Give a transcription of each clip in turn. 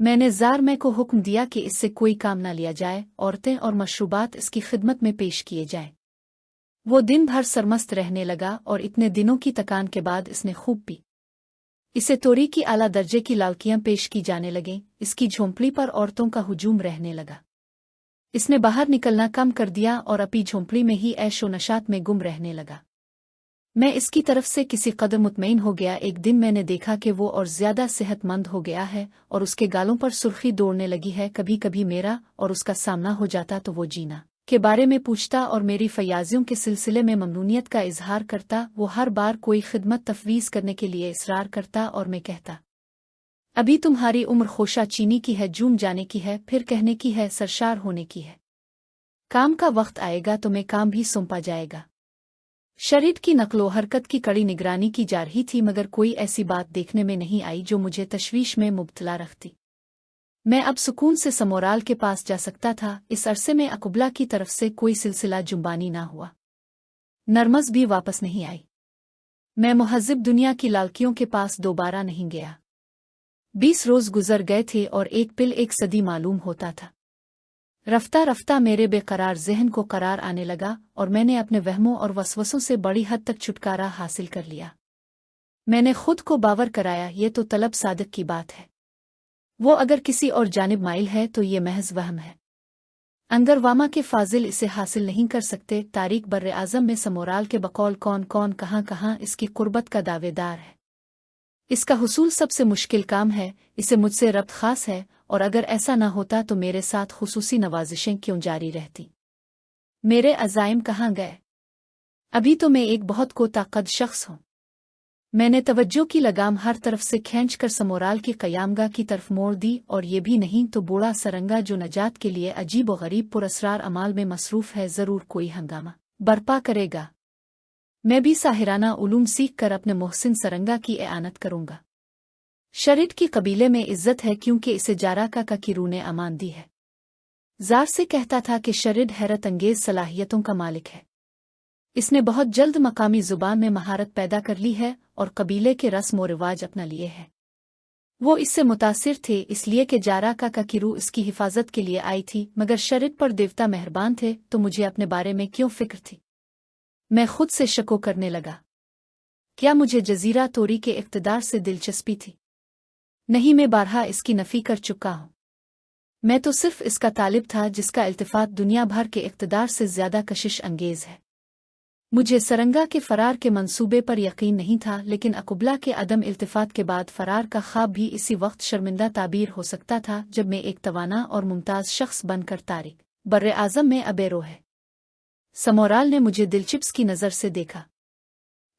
मैंने ज़ार में को हुक्म दिया कि इससे कोई काम न लिया जाए, औरतें और मशरूबात इसकी खिदमत में पेश किए जाएं। वो दिन भर सरमस्त रहने लगा और इतने दिनों की तकान के बाद इसने खूब पी। इसे तोरी की आला दर्जे की लालकियां पेश की जाने लगीं, इसकी झोंपड़ी पर औरतों का हुजूम रहने लगा। इसने बाहर निकलना कम कर दिया और अपनी झोंपड़ी में ही ऐशो नशात में गुम रहने लगा। मैं इसकी तरफ से किसी कदर मुतमईन हो गया। एक दिन मैंने देखा कि वो और ज्यादा सेहतमंद हो गया है और उसके गालों पर सुर्खी दौड़ने लगी है। कभी कभी मेरा और उसका सामना हो जाता तो वो जीना के बारे में पूछता और मेरी फयाजियों के सिलसिले में ममनूनियत का इजहार करता। वो हर बार कोई खिदमत तफवीज करने के लिए इसरार करता और मैं कहता, अभी तुम्हारी उम्र खोशा चीनी की है, जूम जाने की है, फिर कहने की है, सरशार होने की है। काम का वक्त आएगा तो मैं काम भी सौंपा जाएगा। शरीर की नकलो हरकत की कड़ी निगरानी की जा रही थी, मगर कोई ऐसी बात देखने में नहीं आई जो मुझे तशवीश में मुब्तला रखती। मैं अब सुकून से समोराल के पास जा सकता था। इस अरसे में अकुबला की तरफ से कोई सिलसिला जुम्बानी ना हुआ। नरमस भी वापस नहीं आई। मैं मुहज़्ज़िब दुनिया की लालकियों के पास दोबारा नहीं गया। 20 रोज गुजर गए थे और एक पिल एक सदी मालूम होता था। रफ्ता रफ्ता मेरे बेकरार ज़हन को करार आने लगा और मैंने अपने वहमों और वसवसों से बड़ी हद तक छुटकारा हासिल कर लिया। मैंने खुद को बावर कराया, ये तो तलब सादिक की बात है। वो अगर किसी और जानिब माइल है तो ये महज वहम है। अंगरवामा के फाजिल इसे हासिल नहीं कर सकते। तारीख बर्रे आज़म में समोराल के बकौल कौन कौन कहाँ कहाँ इसकी कुर्बत का दावेदार है। इसका हुसूल सबसे मुश्किल काम है। इसे मुझसे रब्त खास है और अगर ऐसा ना होता तो मेरे साथ खुसूसी नवाजिशें क्यों जारी रहती। मेरे अज़ाइम कहाँ गए? अभी तो मैं एक बहुत को ताकत शख्स हूँ। मैंने तवज्जो की लगाम हर तरफ से खींचकर समोराल की क़यामगाह की तरफ मोड़ दी और ये भी नहीं तो बूढ़ा सरंगा जो नजात के लिए अजीब व गरीब पुरस्रार अमाल में मसरूफ़ है, ज़रूर कोई हंगामा बर्पा करेगा। मैं भी साहिराना उलूम सीख कर अपने मोहसिन सरंगा की एआनत करूँगा। शरीद की कबीले में इज्जत है क्योंकि इसे जाराका का की रूह ने अमान दी है। ज़ार से कहता था कि शरीद हैरत अंगेज सलाहियतों का मालिक है। इसने बहुत जल्द मकामी ज़ुबान में महारत पैदा कर ली है और कबीले के रस्म व रिवाज अपना लिए है। वो इससे मुतासिर थे इसलिए कि जाराका का की रूह इसकी हिफाजत के लिए आई थी, मगर शरीद पर देवता मेहरबान थे तो मुझे अपने बारे में क्यों फिक्र थी। मैं खुद से शको करने लगा। क्या मुझे जजीरा तोरी के इक़्तिदार से दिलचस्पी थी? नहीं, मैं बारहा इसकी नफ़ी कर चुका हूँ। मैं तो सिर्फ इसका तालिब था जिसका इल्तिफ़ात दुनिया भर के इक़्तिदार से ज़्यादा कशिश अंगेज़ है। मुझे सरंगा के फ़रार के मंसूबे पर यकीन नहीं था, लेकिन अकुबला के अदम इल्तिफ़ात के बाद फ़रार का ख्वाब भी इसी वक्त शर्मिंदा ताबीर हो सकता था जब मैं एक तवाना और मुमताज़ शख्स बनकर तारिक बर्रे आज़म में अबेरो है। समोराल ने मुझे दिलचिप्स की नज़र से देखा।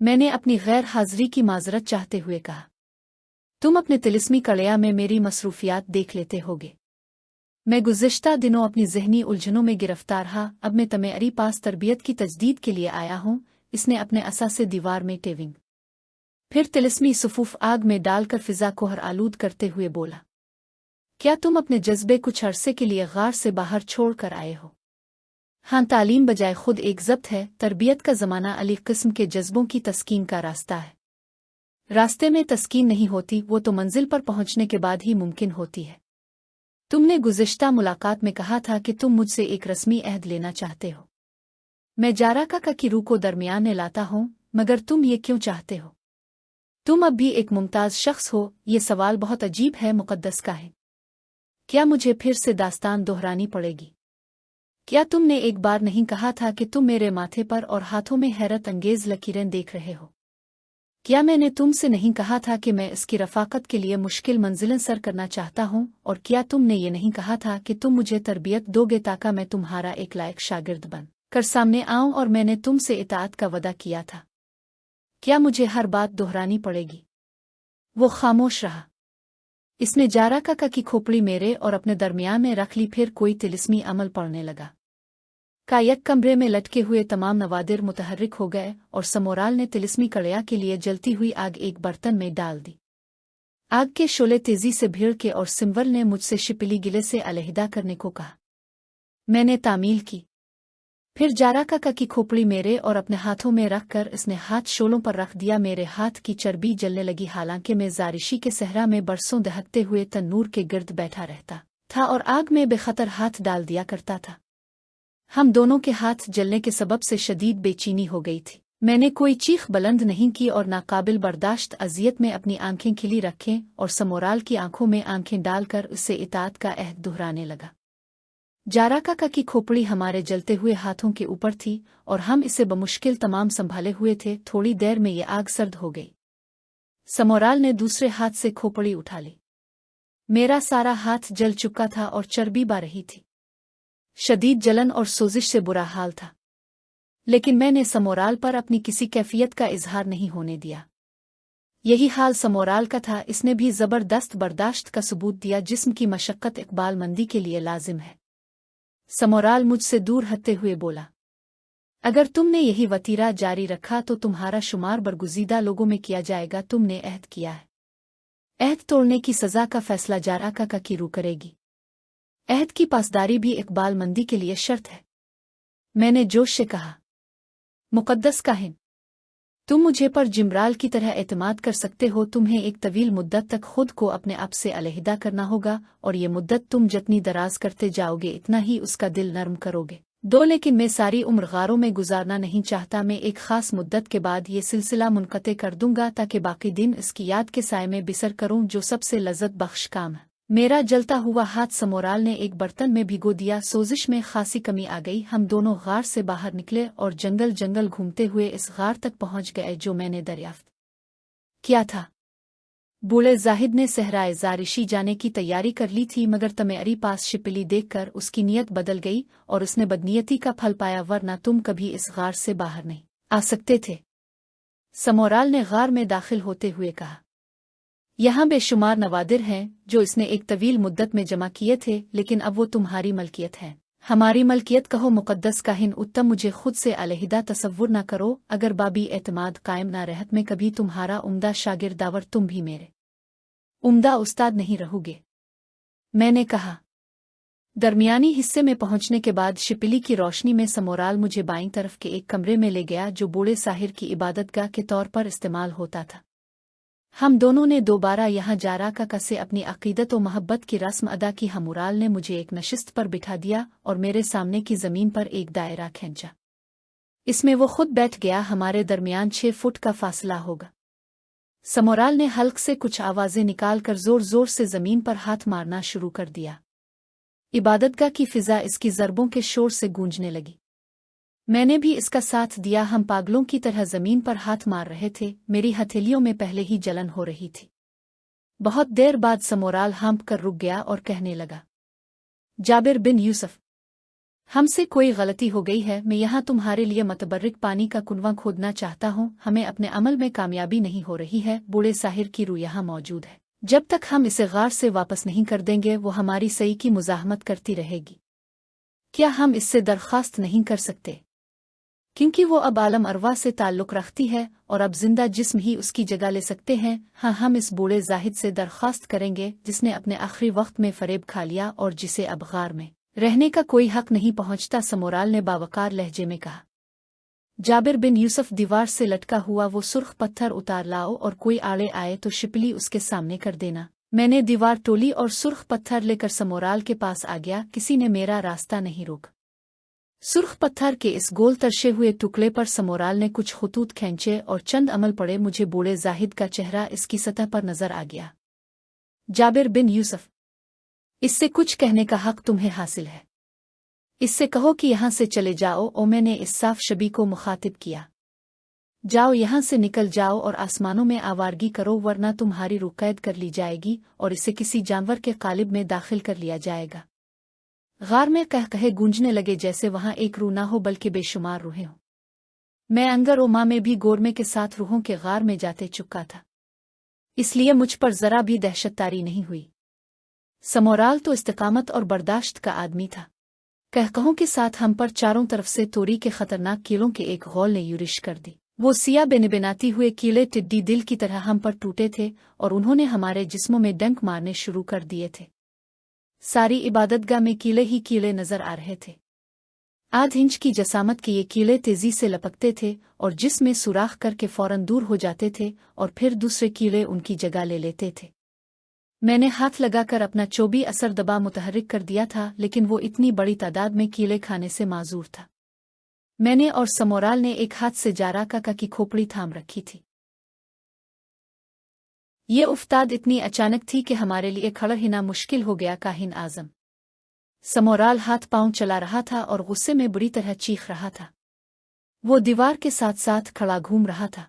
मैंने अपनी गैर हाज़िरी की माज़रत चाहते हुए कहा, तुम अपने तिलिस्मी कड़िया में मेरी मसरूफियात देख लेते होगे। मैं गुज़िश्ता दिनों अपनी ज़हनी उलझनों में गिरफ्तार रहा। अब मैं तुम्हारी पास तरबियत की तजदीद के लिए आया हूँ। इसने अपने असा से दीवार में टेविंग फिर तिलिस्मी सुफूफ आग में डालकर फ़िज़ा को हर आलूद करते हुए बोला, क्या तुम अपने जज्बे कुछ अरसे के लिए गार से बाहर छोड़ कर आए हो? हाँ, तालीम बजाय खुद एक ज़ब्त है। तरबियत का ज़माना अली किस्म के जज्बों की तस्कीन का रास्ता है। रास्ते में तस्कीन नहीं होती, वो तो मंजिल पर पहुंचने के बाद ही मुमकिन होती है। तुमने गुज़िश्ता मुलाकात में कहा था कि तुम मुझसे एक रस्मी अहद लेना चाहते हो। मैं जाराका की रूह को दरमियान में लाता हूँ, मगर तुम ये क्यों चाहते हो? तुम अब भी एक मुमताज़ शख्स हो। ये सवाल बहुत अजीब है, मुक़द्दस का है। क्या मुझे फिर से दास्तान दोहरानी पड़ेगी? क्या तुमने एक बार नहीं कहा था कि तुम मेरे माथे पर और हाथों में हैरत अंगेज लकीरें देख रहे हो? क्या मैंने तुमसे नहीं कहा था कि मैं इसकी रफ़ाकत के लिए मुश्किल मंजिलें सर करना चाहता हूँ? और क्या तुमने ये नहीं कहा था कि तुम मुझे तरबियत दोगे ताकि मैं तुम्हारा एक लायक शागिर्द बन कर सामने आऊँ? और मैंने तुमसे इताअत का वदा किया था। क्या मुझे हर बात दोहरानी पड़ेगी? वो खामोश रहा। इसने जाराका की खोपड़ी मेरे और अपने दरमियान में रख ली। फिर कोई तिलिस्मी अमल पड़ने लगा। कायक कमरे में लटके हुए तमाम नवादिर मुतहर्रिक हो गए और समोराल ने तिलिस्मी कड़िया के लिए जलती हुई आग एक बर्तन में डाल दी। आग के शोले तेजी से भीड़ के और सिम्वल ने मुझसे शिपली गिले से अलहदा करने को कहा। मैंने तामील की। फिर जाराका की खोपड़ी मेरे और अपने हाथों में रखकर इसने हाथ शोलों पर रख दिया। मेरे हाथ की चर्बी जलने लगी। हालांकि मैं ज़ारिशी के सहरा में बरसों दहकते हुए तन्नूर के गिर्द बैठा रहता था और आग में बेखतर हाथ डाल दिया करता था, हम दोनों के हाथ जलने के सबब से शदीद बेचैनी हो गई थी। मैंने कोई चीख बुलंद नहीं की और नाकाबिल बर्दाश्त अजियत में अपनी आंखें खिली रखें और समोराल की आंखों में आंखें डालकर उससे इताअत का अहद दोहराने लगा। जाराका की खोपड़ी हमारे जलते हुए हाथों के ऊपर थी और हम इसे बमुश्किल तमाम संभाले हुए थे। थोड़ी देर में ये आग सर्द हो गई। समोराल ने दूसरे हाथ से खोपड़ी उठा ली। मेरा सारा हाथ जल चुका था और चर्बी बह रही थी। शदीद जलन और सोजिश से बुरा हाल था, लेकिन मैंने समोराल पर अपनी किसी कैफियत का इजहार नहीं होने दिया। यही हाल समोराल का था। इसने भी जबरदस्त बर्दाश्त का सबूत दिया। जिस्म की मशक्कत इकबालमंदी के लिए लाजिम है। समोराल मुझसे दूर हटते हुए बोला, अगर तुमने यही वतीरा जारी रखा तो तुम्हारा शुमार बरगुज़ीदा लोगों में किया जाएगा। तुमने अहद किया है। अहद तोड़ने की सज़ा का फैसला जाराका की रूह करेगी। अहद की पासदारी भी इकबालमंदी के लिए शर्त है। मैंने जोश से कहा, मुक़द्दस काहिन, तुम मुझे पर जिम्राल की तरह एतमाद कर सकते हो। तुम्हें एक तवील मुद्दत तक खुद को अपने आप से अलहदा करना होगा और ये मुद्दत तुम जितनी दराज करते जाओगे इतना ही उसका दिल नरम करोगे। लेकिन मैं सारी उम्र गारों में गुजारना नहीं चाहता। मैं एक ख़ास मुद्दत के बाद ये सिलसिला मुनक़ते कर दूंगा ताकि बाकी दिन इसकी याद के साए में बिसर करूं, जो सबसे लज़्ज़त बख्श काम है। मेरा जलता हुआ हाथ समोराल ने एक बर्तन में भिगो दिया। सोजिश में खासी कमी आ गई। हम दोनों गार से बाहर निकले और जंगल जंगल घूमते हुए इस गार तक पहुंच गए जो मैंने दरियाफ्त किया था। बूढ़े जाहिद ने सहराए ज़ारिशी जाने की तैयारी कर ली थी, मगर तमेरी पास शिपली देखकर उसकी नीयत बदल गई और उसने बदनीयती का फल पाया, वरना तुम कभी इस गार से बाहर नहीं आ सकते थे। समोराल ने गार में दाखिल होते हुए कहा, यहाँ बेशुमार नवादिर हैं जो इसने एक तवील मुद्दत में जमा किए थे, लेकिन अब वो तुम्हारी मलकियत है। हमारी मलकियत कहो मुक़द्दस काहिन उत्तम, मुझे खुद से अलहदा तसव्वुर न करो। अगर बाबी एतमाद कायम न रहत में कभी तुम्हारा उम्दा शागिर्दावर तुम भी मेरे उम्दा उस्ताद नहीं रहोगे। मैंने कहा। दरमियानी हिस्से में पहुंचने के बाद शिपली की रोशनी में समोराल मुझे बाईं तरफ के एक कमरे में ले गया जो बूढ़े साहिर की इबादतगाह के तौर पर इस्तेमाल होता था। हम दोनों ने दोबारा यहाँ जाराका से अपनी अकीदत व मोहब्बत की रस्म अदा की। हमूराल ने मुझे एक नशिस्त पर बिठा दिया और मेरे सामने की ज़मीन पर एक दायरा खींचा। इसमें वो खुद बैठ गया। हमारे दरमियान 6 फुट का फासला होगा। समोराल ने हल्क से कुछ आवाज़ें निकालकर ज़ोर ज़ोर से ज़मीन पर हाथ मारना शुरू कर दिया। इबादतगाह की फ़िज़ा इसकी ज़रबों के शोर से गूंजने लगी। मैंने भी इसका साथ दिया। हम पागलों की तरह ज़मीन पर हाथ मार रहे थे। मेरी हथेलियों में पहले ही जलन हो रही थी। बहुत देर बाद समोराल हाँप कर रुक गया और कहने लगा, जाबिर बिन यूसुफ, हमसे कोई गलती हो गई है। मैं यहाँ तुम्हारे लिए मतबर्रिक पानी का कुनवा खोदना चाहता हूँ। हमें अपने अमल में कामयाबी नहीं हो रही है। बूढ़े साहिर की रूह यहाँ मौजूद है। जब तक हम इसे गार से वापस नहीं कर देंगे वो हमारी सही की मुज़ाहमत करती रहेगी। क्या हम इससे दरख्वास्त नहीं कर सकते? क्योंकि वो अब आलम अरवा से ताल्लुक़ रखती है और अब जिंदा जिस्म ही उसकी जगह ले सकते हैं। हाँ, हम इस बूढ़े जाहिद से दरख्वास्त करेंगे जिसने अपने आखिरी वक्त में फरेब खा लिया और जिसे अब गार में रहने का कोई हक नहीं पहुंचता। समोराल ने बावकार लहजे में कहा। जाबिर बिन यूसुफ, दीवार से लटका हुआ वो सुर्ख पत्थर उतार लाओ और कोई आड़े आए तो शिपली उसके सामने कर देना। मैंने दीवार टोली और सुर्ख पत्थर लेकर समोराल के पास आ गया। किसी ने मेरा रास्ता नहीं रोका। सुर्ख पत्थर के इस गोल तरशे हुए टुकड़े पर समोराल ने कुछ खतूत खींचे और चंद अमल पड़े। मुझे बूढ़े जाहिद का चेहरा इसकी सतह पर नजर आ गया। जाबिर बिन यूसुफ, इससे कुछ कहने का हक तुम्हें हासिल है। इससे कहो कि यहाँ से चले जाओ। और मैंने इस साफ शबी को मुखातिब किया, जाओ यहाँ से निकल जाओ और आसमानों में आवारगी करो, वरना तुम्हारी रूह कैद कर ली जाएगी और इसे किसी जानवर के कालिब में दाखिल कर लिया जाएगा। गार में कहे गूंजने लगे जैसे वहां एक रूह ना हो बल्कि बेशुमार रूहें हों। मैं अंगर और माँ में भी गोरमे के साथ रूहों के गार में जाते चुका था, इसलिए मुझ पर जरा भी दहशत तारी नहीं हुई। समोराल तो इस्तिकामत और बर्दाश्त का आदमी था। कहकहों के साथ हम पर चारों तरफ से तोरी के खतरनाक कीलों के एक गौल ने यूरिश कर दी। वो सिया बेनबेनाती हुए कीले टिड्डी दिल की तरह हम पर टूटे थे और उन्होंने हमारे जिस्मों में डंक मारने शुरू कर दिए थे। सारी इबादतगाह में कीले ही कीले नजर आ रहे थे। आध इंच की जसामत के ये कीड़े तेजी से लपकते थे और जिसमें सुराख करके फौरन दूर हो जाते थे और फिर दूसरे कीड़े उनकी जगह ले लेते थे। मैंने हाथ लगाकर अपना चोबी असर दबा मुतहर्रिक कर दिया था, लेकिन वो इतनी बड़ी तादाद में कीड़े खाने से माजूर था। मैंने और समोराल ने एक हाथ से जारा काका की खोपड़ी थाम रखी थी। ये उफ्ताद इतनी अचानक थी कि हमारे लिए खड़ा हिना मुश्किल हो गया। काहिन आजम समोराल हाथ पांव चला रहा था और गुस्से में बुरी तरह चीख रहा था। वो दीवार के साथ साथ खड़ा घूम रहा था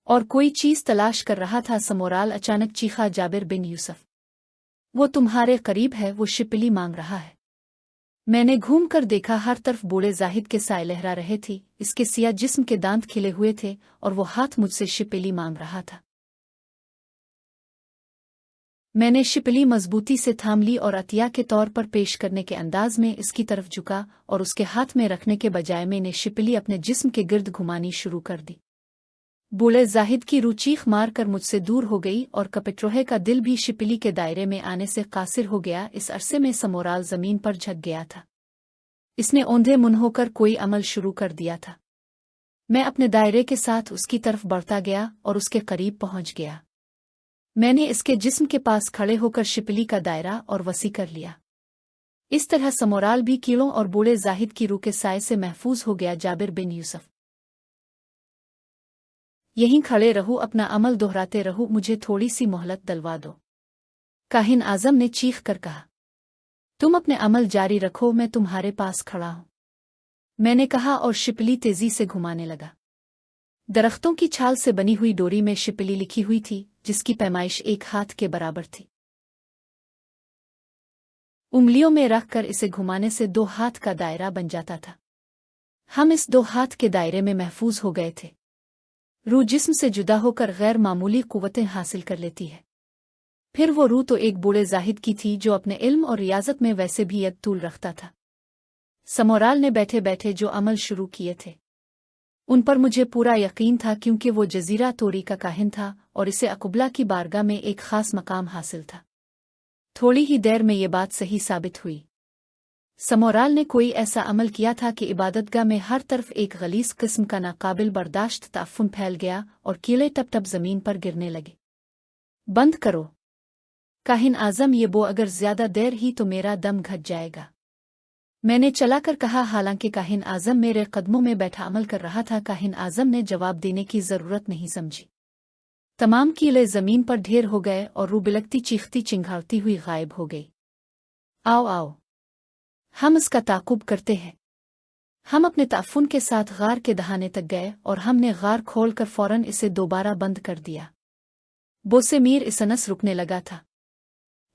और कोई चीज तलाश कर रहा था। समोराल अचानक चीखा, जाबिर बिन यूसुफ, वो तुम्हारे करीब है, वो शिपली मांग रहा है। मैंने घूम कर देखा, हर तरफ बूढ़े जाहिद के साए लहरा रहे थी। इसके सिया जिस्म के दांत खिले हुए थे और वो हाथ मुझसे शिपली मांग रहा था। मैंने शिपली मजबूती से थाम ली और अतिया के तौर पर पेश करने के अंदाज में इसकी तरफ झुका और उसके हाथ में रखने के बजाय मैंने शिपली अपने जिस्म के गिर्द घुमानी शुरू कर दी। बूढ़े जाहिद की रूह चीख मार कर मुझसे दूर हो गई और कपिट्रोहे का दिल भी शिपली के दायरे में आने से कासिर हो गया। इस अरसे में समोराल जमीन पर झक गया था। इसने औंधे मुंह होकर कोई अमल शुरू कर दिया था। मैं अपने दायरे के साथ उसकी तरफ बढ़ता गया और उसके करीब पहुंच गया। मैंने इसके जिस्म के पास खड़े होकर शिपली का दायरा और वसी कर लिया। इस तरह समोराल भी कीड़ों और बूढ़े जाहिद की रूह के साए से महफूज हो गया। जाबिर बिन यूसुफ, यहीं खड़े रहो, अपना अमल दोहराते रहो, मुझे थोड़ी सी मोहलत दिलवा दो। काहिन आजम ने चीख कर कहा, तुम अपने अमल जारी रखो, मैं तुम्हारे पास खड़ा हूं। मैंने कहा और शिपली तेजी से घुमाने लगा। दरख्तों की छाल से बनी हुई डोरी में शिपली लिखी हुई थी, जिसकी पैमाइश एक हाथ के बराबर थी। उंगलियों में रखकर इसे घुमाने से 2 हाथ का दायरा बन जाता था। हम इस 2 हाथ के दायरे में महफूज हो गए थे। रूह जिस्म से जुदा होकर गैर मामूली कुव्वतें हासिल कर लेती है। फिर वो रूह तो एक बूढ़े जाहिद की थी जो अपने इल्म और रियाजत में वैसे भी यद तूल रखता था। समोराल ने बैठे बैठे जो अमल शुरू किए थे उन पर मुझे पूरा यकीन था, क्योंकि वो जजीरा तोरी का काहिन था और इसे अकुबला की बारगाह में एक खास मकाम हासिल था। थोड़ी ही देर में ये बात सही साबित हुई। समोराल ने कोई ऐसा अमल किया था कि इबादतगाह में हर तरफ एक गलीज किस्म का नाकाबिल बर्दाश्त ताफुन फैल गया और कीड़े टप टप जमीन पर गिरने लगे। बंद करो काहिन आजम, ये बो अगर ज्यादा देर ही तो मेरा दम घट जाएगा। मैंने चलाकर कहा, हालांकि काहिन आजम मेरे कदमों में बैठा अमल कर रहा था। काहिन आजम ने जवाब देने की जरूरत नहीं समझी। तमाम कीड़े जमीन पर ढेर हो गए और रूह बिलकती चीखती चिंघाड़ती हुई गायब हो गई। आओ आओ, हम इसका ताकुब करते हैं। हम अपने ताफुन के साथ गार के दहाने तक गए और हमने गार खोलकर फौरन इसे दोबारा बंद कर दिया। बोसे मीर इसनस रुकने लगा था।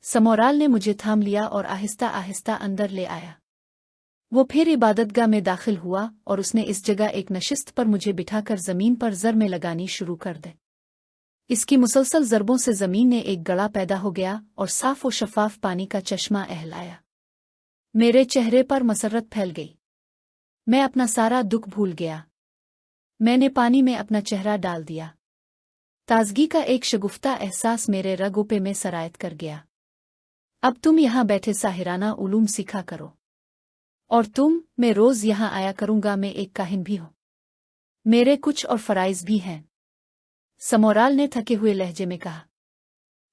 समोराल ने मुझे थाम लिया और आहिस्ता आहिस्ता अंदर ले आया। वो फिर इबादतगाह में दाखिल हुआ और उसने इस जगह एक नशिस्त पर मुझे बिठाकर जमीन पर जर में लगानी शुरू कर दे। इसकी मुसलसल जरबों से जमीन ने एक गड़ा पैदा हो गया और साफ और शफाफ पानी का चश्मा अहलाया। मेरे चेहरे पर मसरत फैल गई। मैं अपना सारा दुख भूल गया। मैंने पानी में अपना चेहरा डाल दिया। ताजगी का एक शगुफ्ता एहसास मेरे रगों पे में सरायत कर गया। अब तुम यहाँ बैठे साहिराना उलूम सीखा करो और मैं रोज यहाँ आया करूँगा। मैं एक काहिन भी हूँ, मेरे कुछ और फराइज भी हैं। समोराल ने थके हुए लहजे में कहा,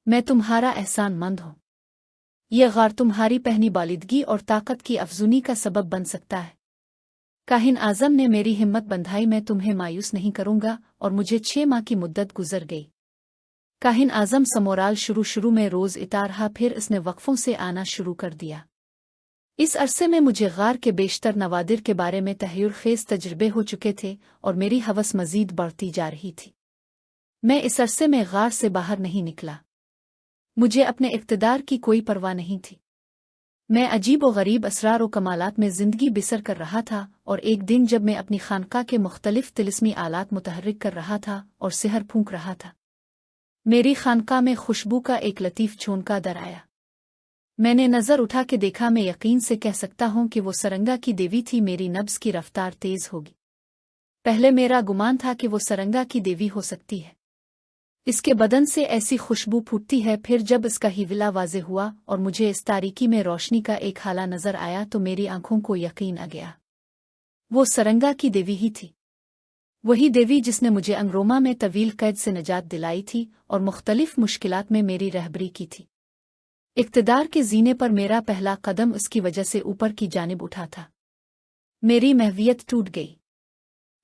मैं तुम्हारा एहसान मंद हूँ। यह गार तुम्हारी पहनी बालिदगी और ताकत की अफजूनी का सबब बन सकता है। काहिन आजम ने मेरी हिम्मत बंधाई। मैं तुम्हें मायूस नहीं करूँगा और मुझे 6 माह की मुद्दत गुजर गई। काहिन आजम समोराल शुरू में रोज इता रहा, फिर इसने वक्फों से आना शुरू कर दिया। इस अरसे में मुझे गार के बेशतर नवादिर के बारे में तहयुर खेज तजर्बे हो चुके थे और मेरी हवस मजीद बढ़ती जा रही थी। मैं इस अरसे में गार से बाहर नहीं निकला। मुझे अपने इक़्तिदार की कोई परवाह नहीं थी। मैं अजीब व गरीब असरार व कमालात में जिंदगी बिसर कर रहा था और एक दिन जब मैं अपनी खानका के मुख्तलिफ तिलिस्मी आलात मुतहर्रिक कर रहा था और सिहर फूंक रहा था, मेरी खानका में खुशबू का एक लतीफ झोंका दर आया। मैंने नजर उठा के देखा। मैं यकीन से कह सकता हूं कि वो सरंगा की देवी थी। मेरी नब्ज की रफ्तार तेज होगी। पहले मेरा गुमान था कि वो सरंगा की देवी हो सकती है। इसके बदन से ऐसी खुशबू फूटती है। फिर जब इसका ही विला वाज़े हुआ और मुझे इस तारीकी में रोशनी का एक हाला नजर आया तो मेरी आंखों को यकीन आ गया। वो सरंगा की देवी ही थी, वही देवी जिसने मुझे अंगरोमा में तवील कैद से निजात दिलाई थी और मुख्तलिफ मुश्किलात में मेरी रहबरी की थी। इक़्तिदार के जीने पर मेरा पहला कदम उसकी वजह से ऊपर की जानिब उठा था। मेरी महवियत टूट गई।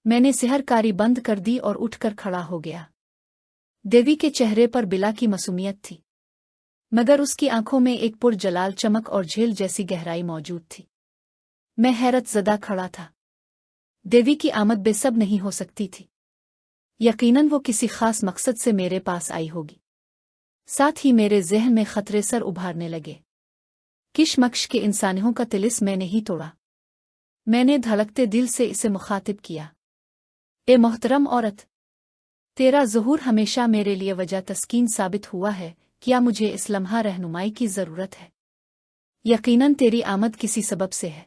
मैंने सेहरकारी बंद कर दी और उठकर खड़ा हो गया। देवी के चेहरे पर बिला की मासूमियत थी, मगर उसकी आंखों में एक पुरजलाल चमक और झील जैसी गहराई मौजूद थी। मैं हैरत ज़दा खड़ा था। देवी की आमद बेसब नहीं हो सकती थी। यकीनन वो किसी खास मकसद से मेरे पास आई होगी। साथ ही मेरे ज़हन में खतरे सर उभारने लगे। किशमकश के इंसानियों का तिलिस मैंने ही तोड़ा। मैंने धड़कते दिल से इसे मुखातिब किया। ए मोहतरम औरत, तेरा ज़ुहूर हमेशा मेरे लिए वजह तस्कीन साबित हुआ है। क्या मुझे इस लम्हा रहनुमाई की ज़रूरत है? यकीनन तेरी आमद किसी सबब से है।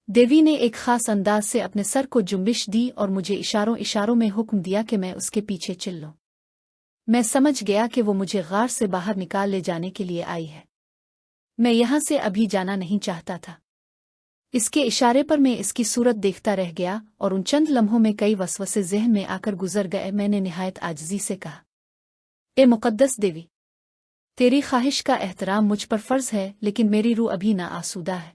देवी ने एक ख़ास अंदाज से अपने सर को जुम्बिश दी और मुझे इशारों इशारों में हुक्म दिया कि मैं उसके पीछे चल लूं। मैं समझ गया कि वो मुझे गार से बाहर निकाल ले जाने के लिए आई है। मैं यहाँ से अभी जाना नहीं चाहता था। इसके इशारे पर मैं इसकी सूरत देखता रह गया और उन चंद लम्हों में कई वसवसे ज़हन में आकर गुजर गए। मैंने निहायत आजिज़ी से कहा, ए मुक़द्दस देवी, तेरी ख्वाहिश का एहतराम मुझ पर फ़र्ज़ है, लेकिन मेरी रूह अभी ना आसूदा है।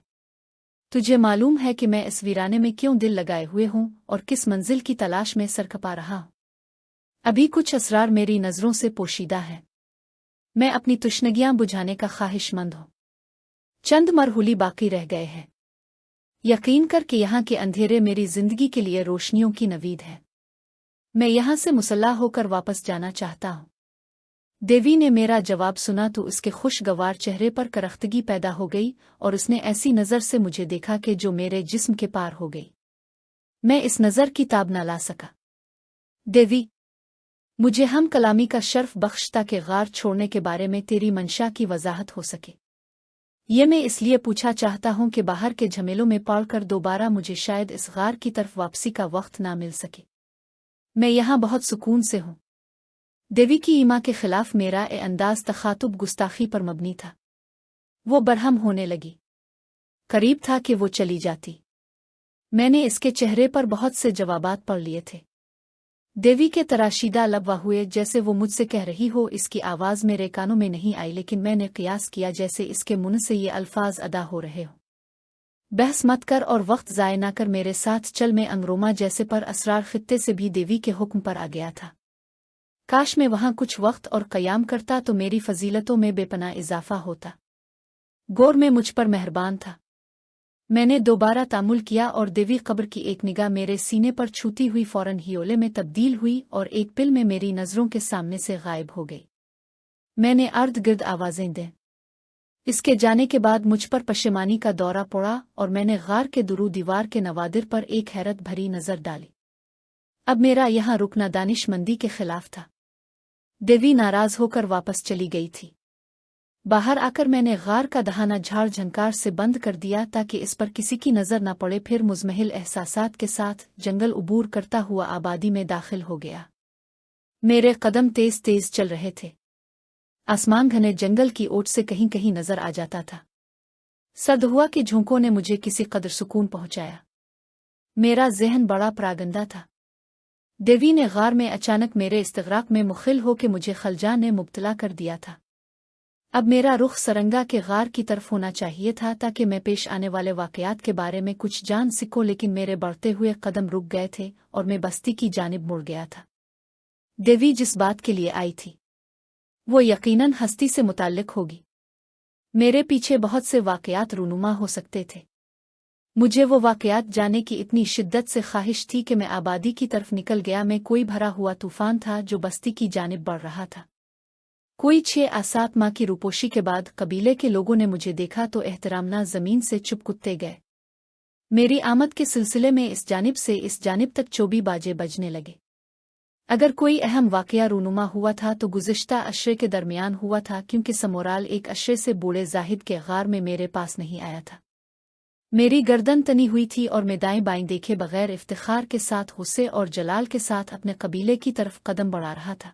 तुझे मालूम है कि मैं इस वीराने में क्यों दिल लगाए हुए हूँ और किस मंजिल की तलाश में सर खपा रहा हूँ। अभी कुछ असरार मेरी नज़रों से पोशीदा है। मैं अपनी तुश्नगियाँ बुझाने का ख्वाहिशमंद हूँ। चंद मरहुली बाकी रह गए हैं। यकीन कर कि यहाँ के अंधेरे मेरी जिंदगी के लिए रोशनियों की नवीद है। मैं यहाँ से मुसल्लाह होकर वापस जाना चाहता हूँ। देवी ने मेरा जवाब सुना तो उसके खुशगवार चेहरे पर करख्तगी पैदा हो गई और उसने ऐसी नज़र से मुझे देखा कि जो मेरे जिस्म के पार हो गई। मैं इस नज़र की ताब न ला सका। देवी, मुझे हम कलामी का शर्फ बख्श ताकि गार छोड़ने के बारे में तेरी मंशा की वजाहत हो सके। ये मैं इसलिए पूछा चाहता हूँ कि बाहर के झमेलों में पड़कर दोबारा मुझे शायद इस गार की तरफ वापसी का वक्त ना मिल सके। मैं यहाँ बहुत सुकून से हूँ। देवी की ईमा के खिलाफ मेरा अंदाज तखातुब गुस्ताखी पर मबनी था। वो बरहम होने लगी। करीब था कि वो चली जाती। मैंने इसके चेहरे पर बहुत से जवाबात पढ़ लिए थे। देवी के तराशीदा लब हुए जैसे वो मुझसे कह रही हो। इसकी आवाज़ मेरे कानों में नहीं आई, लेकिन मैंने क़ियास किया जैसे इसके मुंह से ये अल्फाज अदा हो रहे हो। बहस मत कर और वक्त ज़ाय ना कर, मेरे साथ चल। मैं अंगरोमा जैसे पर असरार खित्ते से भी देवी के हुक्म पर आ गया था। काश मैं वहाँ कुछ वक्त और क़याम करता तो मेरी फजीलतों में बेपनाह इजाफा होता। गौर में मुझ पर मेहरबान था। मैंने दोबारा तामुल किया और देवी कब्र की एक निगाह मेरे सीने पर छूती हुई फौरन ही ओले में तब्दील हुई और एक पिल में मेरी नज़रों के सामने से गायब हो गई। मैंने अर्द गिर्द आवाज़ें दें। इसके जाने के बाद मुझ पर पशेमानी का दौरा पड़ा और मैंने गार के दुरू दीवार के नवादिर पर एक हैरत भरी नज़र डाली। अब मेरा यहाँ रुकना दानिशमंदी के खिलाफ था। देवी नाराज़ होकर वापस चली गई थी। बाहर आकर मैंने गार का दहाना झाड़ झंकार से बंद कर दिया ताकि इस पर किसी की नज़र न पड़े। फिर मुज़महिल एहसासात के साथ जंगल उबूर करता हुआ आबादी में दाखिल हो गया। मेरे कदम तेज तेज चल रहे थे। आसमान घने जंगल की ओट से कहीं कहीं नज़र आ जाता था। सर्द हुआ कि झोंकों ने मुझे किसी कदर सुकून पहुंचाया। मेरा ज़हन बड़ा प्रागंदा था। देवी ने गार में अचानक मेरे इस्तिग़राक़ में मुखिल हो के मुझे खलजा ने मुब्तला कर दिया था। अब मेरा रुख सरंगा के गार की तरफ होना चाहिए था ताकि मैं पेश आने वाले वाक़यात के बारे में कुछ जान सकूं, लेकिन मेरे बढ़ते हुए कदम रुक गए थे और मैं बस्ती की जानिब मुड़ गया था। देवी जिस बात के लिए आई थी वो यकीनन हस्ती से मुताल्लिक होगी। मेरे पीछे बहुत से वाक़यात रूनुमा हो सकते थे। मुझे वो वाक़यात जाने की इतनी शिद्दत से ख्वाहिश थी कि मैं आबादी की तरफ निकल गया। मैं कोई भरा हुआ तूफ़ान था जो बस्ती की जानिब बढ़ रहा था। कोई 6 माह की रूपोशी के बाद कबीले के लोगों ने मुझे देखा तो एहतरामना ज़मीन से चुप कुत्ते गए। मेरी आमद के सिलसिले में इस जानिब से इस जानिब तक 24 बाजे बजने लगे। अगर कोई अहम वाक़या रूनुमा हुआ था तो गुज़िश्ता अशरे के दरमियान हुआ था, क्योंकि समोराल एक अशरे से बूढ़े जाहिद के गार में मेरे पास नहीं आया था। मेरी गर्दन तनी हुई थी और मैं दाएं बाएं देखे बगैर इफ्तिखार के साथ, गुस्से और जलाल के साथ अपने कबीले की तरफ कदम बढ़ा रहा था।